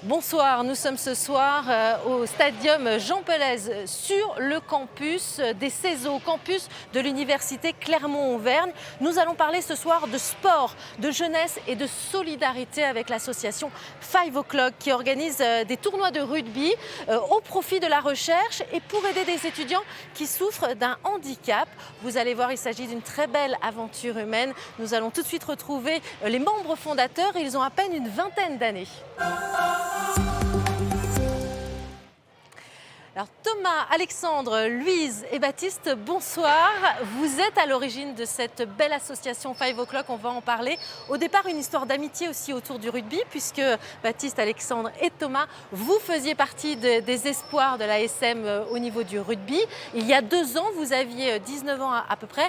Bonsoir, nous sommes ce soir au stadium Jean Pelez sur le campus des CESO, campus de l'université Clermont-Auvergne. Nous allons parler ce soir de sport, de jeunesse et de solidarité avec l'association 5 O'Clock qui organise des tournois de rugby au profit de la recherche et pour aider des étudiants qui souffrent d'un handicap. Vous allez voir, il s'agit d'une très belle aventure humaine. Nous allons tout de suite retrouver les membres fondateurs. Ils ont à peine une vingtaine d'années. Alors Thomas, Alexandre, Louise et Baptiste, bonsoir. Vous êtes à l'origine de cette belle association 5 O'Clock, on va en parler. Au départ, une histoire d'amitié aussi autour du rugby, puisque Baptiste, Alexandre et Thomas, vous faisiez partie des espoirs de l'ASM au niveau du rugby. Il y a 2 ans, vous aviez 19 ans à peu près.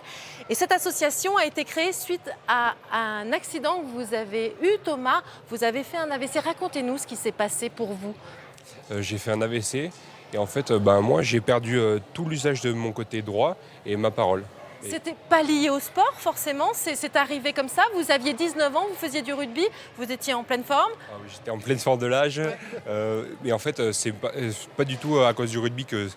Et cette association a été créée suite à un accident que vous avez eu, Thomas. Vous avez fait un AVC. Racontez-nous ce qui s'est passé pour vous. J'ai fait un AVC et en fait, moi, j'ai perdu tout l'usage de mon côté droit et ma parole. C'était pas lié au sport forcément, c'est arrivé comme ça. Vous aviez 19 ans, vous faisiez du rugby, vous étiez en pleine forme. Ah oui, j'étais en pleine forme de l'âge, mais en fait, c'est pas du tout à cause du rugby que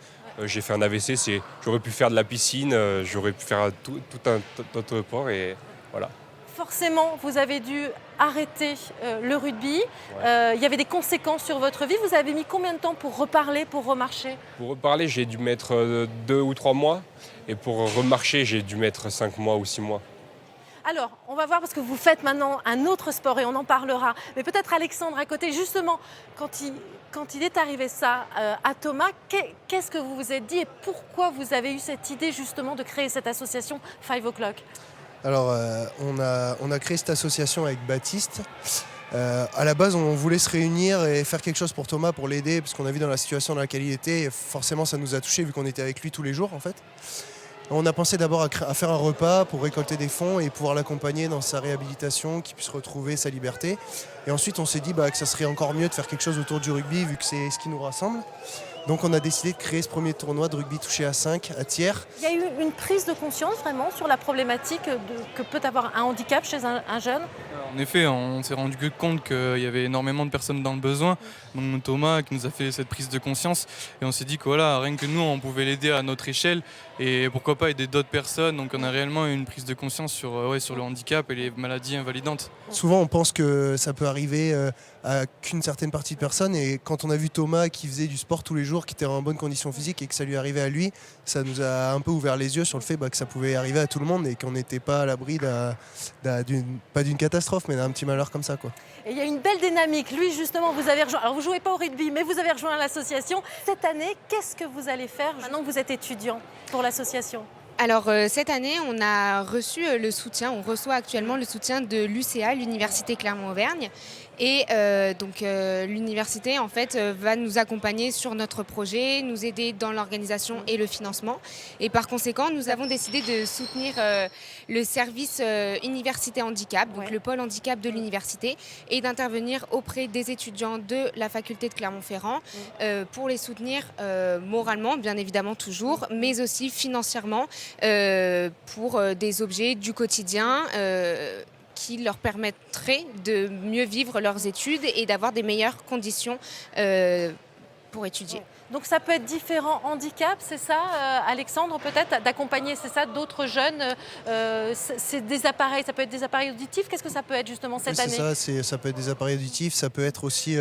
j'ai fait un AVC. J'aurais pu faire de la piscine, j'aurais pu faire tout un autre sport et voilà. Forcément, vous avez dû arrêter le rugby. Ouais. Il y avait des conséquences sur votre vie. Vous avez mis combien de temps pour reparler, pour remarcher? Pour reparler, j'ai dû mettre 2 ou 3 mois et pour remarcher, j'ai dû mettre 5 mois ou 6 mois. Alors, on va voir parce que vous faites maintenant un autre sport et on en parlera. Mais peut-être Alexandre à côté, justement, quand il est arrivé ça à Thomas, qu'est-ce que vous vous êtes dit et pourquoi vous avez eu cette idée justement de créer cette association 5 O'Clock? Alors, on a créé cette association avec Baptiste. À la base, on voulait se réunir et faire quelque chose pour Thomas, pour l'aider, parce qu'on a vu dans la situation dans laquelle il était. Et forcément, ça nous a touchés vu qu'on était avec lui tous les jours, en fait. On a pensé d'abord à faire un repas pour récolter des fonds et pouvoir l'accompagner dans sa réhabilitation, qu'il puisse retrouver sa liberté. Et ensuite, on s'est dit que ça serait encore mieux de faire quelque chose autour du rugby, vu que c'est ce qui nous rassemble. Donc on a décidé de créer ce premier tournoi de rugby touché à 5 à Thiers. Il y a eu une prise de conscience vraiment sur la problématique que peut avoir un handicap chez un jeune? En effet, on s'est rendu compte qu'il y avait énormément de personnes dans le besoin. Donc Thomas qui nous a fait cette prise de conscience et on s'est dit que voilà, rien que nous, on pouvait l'aider à notre échelle et pourquoi pas aider d'autres personnes. Donc on a réellement eu une prise de conscience sur le handicap et les maladies invalidantes. Souvent on pense que ça peut arriver à qu'une certaine partie de personnes et quand on a vu Thomas qui faisait du sport tous les jours, qui était en bonne condition physique et que ça lui arrivait à lui, ça nous a un peu ouvert les yeux sur le fait que ça pouvait arriver à tout le monde et qu'on n'était pas à l'abri pas d'une catastrophe mais d'un petit malheur comme ça, quoi. Et il y a une belle dynamique. Lui, justement, vous avez rejoint. Alors, vous ne jouez pas au rugby, mais vous avez rejoint l'association. Cette année, qu'est-ce que vous allez faire maintenant que vous êtes étudiant pour l'association? Alors cette année, on a reçu le soutien, on reçoit actuellement le soutien de l'UCA, l'Université Clermont-Auvergne. Et l'université en fait va nous accompagner sur notre projet, nous aider dans l'organisation et le financement. Et par conséquent, nous avons décidé de soutenir le service Université Handicap, donc le pôle handicap de l'université, et d'intervenir auprès des étudiants de la faculté de Clermont-Ferrand pour les soutenir moralement, bien évidemment toujours, mais aussi financièrement pour des objets du quotidien qui leur permettraient de mieux vivre leurs études et d'avoir des meilleures conditions pour étudier. Donc ça peut être différents handicaps, c'est ça, Alexandre, peut-être, d'accompagner, c'est ça, d'autres jeunes. C'est des appareils, ça peut être des appareils auditifs. Qu'est-ce que ça peut être justement cette année? C'est ça, ça peut être des appareils auditifs, ça peut être aussi,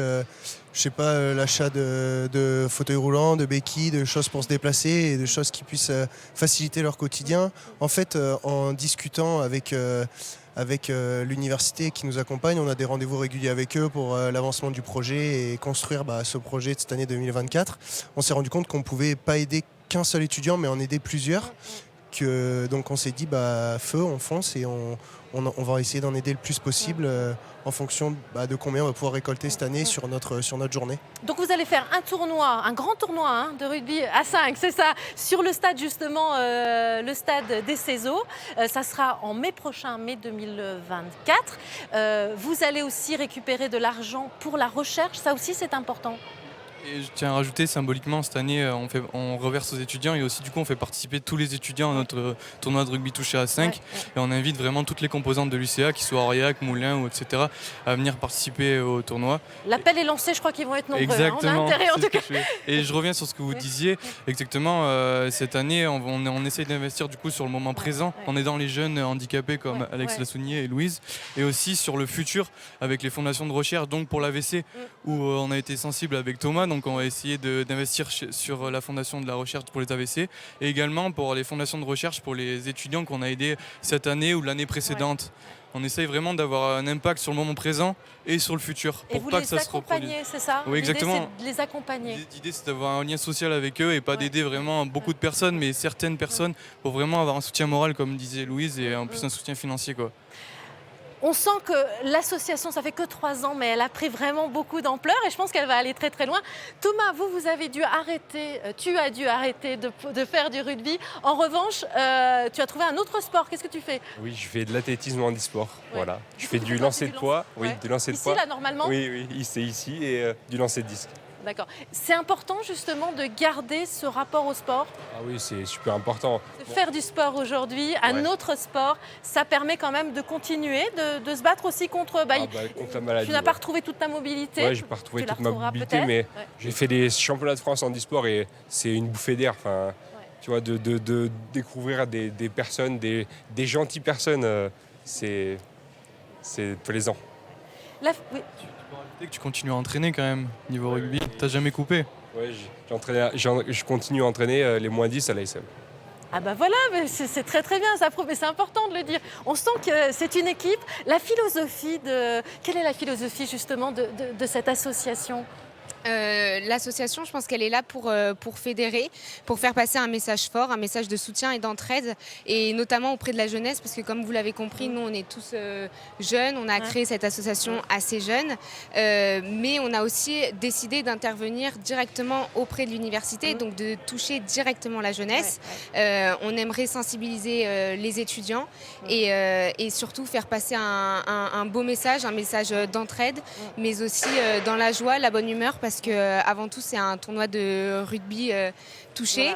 l'achat de fauteuils roulants, de béquilles, de choses pour se déplacer et de choses qui puissent faciliter leur quotidien. En fait, en discutant avec l'université qui nous accompagne, on a des rendez-vous réguliers avec eux pour l'avancement du projet et construire ce projet de cette année 2024. On s'est rendu compte qu'on ne pouvait pas aider qu'un seul étudiant, mais en aider plusieurs. Donc on s'est dit, feu, on fonce et on va essayer d'en aider le plus possible en fonction de combien on va pouvoir récolter cette année sur notre journée. Donc vous allez faire un tournoi, un grand tournoi de rugby à 5, c'est ça, sur le stade justement, le stade des CESO. Ça sera en mai prochain, mai 2024. Vous allez aussi récupérer de l'argent pour la recherche, ça aussi c'est important. Et je tiens à rajouter symboliquement, cette année, on reverse aux étudiants et aussi du coup on fait participer tous les étudiants à notre tournoi de rugby touché à 5 et on invite vraiment toutes les composantes de l'UCA, qu'ils soient Aurillac, Moulins ou etc., à venir participer au tournoi. L'appel est lancé, je crois qu'ils vont être nombreux. Exactement. On a intérêt en tout cas. Et je reviens sur ce que vous disiez. Exactement, cette année, on essaie d'investir du coup sur le moment présent en aidant les jeunes handicapés comme Alex Lassounier et Louise, et aussi sur le futur avec les fondations de recherche, donc pour l'AVC, où on a été sensible avec Thomas. Donc on va essayer d'investir sur la fondation de la recherche pour les AVC et également pour les fondations de recherche pour les étudiants qu'on a aidés cette année ou l'année précédente. On essaye vraiment d'avoir un impact sur le moment présent et sur le futur Et pour vous pas les que ça se reproduise. accompagnez, c'est ça? Oui, exactement. L'idée, c'est de les accompagner. L'idée, c'est d'avoir un lien social avec eux et pas d'aider vraiment beaucoup de personnes, mais certaines personnes pour vraiment avoir un soutien moral, comme disait Louise, et en plus un soutien financier, quoi. On sent que l'association, ça fait que 3 ans, mais elle a pris vraiment beaucoup d'ampleur et je pense qu'elle va aller très très loin. Thomas, vous avez dû arrêter, tu as dû arrêter de faire du rugby. En revanche, tu as trouvé un autre sport. Qu'est-ce que tu fais? Oui, je fais de l'athlétisme handisport. Voilà. Je fais du lancer de poids. Oui, du lancer de Ici, poids. là, normalement? Oui, c'est ici et du lancer de disque. D'accord. C'est important justement de garder ce rapport au sport. Ah oui, c'est super important. De faire du sport aujourd'hui, un autre sport, ça permet quand même de continuer, de se battre aussi contre... contre la maladie. Tu n'as pas retrouvé toute ta mobilité. Oui, je n'ai pas retrouvé Tu la toute ma retrouveras mobilité, peut-être. mais j'ai fait des championnats de France en e-sport et c'est une bouffée d'air. Enfin, tu vois, de découvrir des personnes, des gentilles personnes, c'est plaisant. Oui. Que tu continues à entraîner quand même niveau rugby, t'as jamais coupé? Oui, je continue à entraîner les moins 10 à l'ASM. Ah bah voilà, c'est très très bien, ça prouve, mais c'est important de le dire. On sent que c'est une équipe. Quelle est la philosophie justement de cette association? L'association, je pense qu'elle est là pour fédérer, pour faire passer un message fort, un message de soutien et d'entraide, et notamment auprès de la jeunesse, parce que comme vous l'avez compris, nous on est tous jeunes, on a créé cette association assez jeune, mais on a aussi décidé d'intervenir directement auprès de l'université, donc de toucher directement la jeunesse. On aimerait sensibiliser les étudiants et surtout faire passer un beau message, un message d'entraide, mais aussi dans la joie, la bonne humeur, parce que avant tout c'est un tournoi de rugby touché,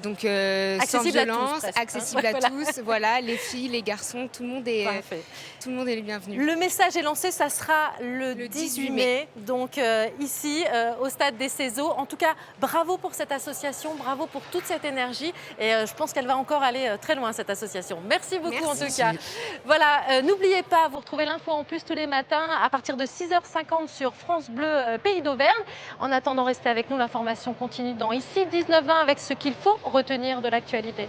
donc sans violence, accessible à tous, voilà, les filles, les garçons, tout le monde est le bienvenu. Le message est lancé, ça sera le 18 mai, donc ici au stade des Cézaux. En tout cas, bravo pour cette association, bravo pour toute cette énergie et je pense qu'elle va encore aller très loin cette association. Merci beaucoup en tout cas. Voilà, n'oubliez pas, vous retrouvez l'info en plus tous les matins à partir de 6h50 sur France Bleu Pays d'Auvergne. En attendant, restez avec nous, l'information continue dans Ici 19-20 avec ce qu'il faut retenir de l'actualité.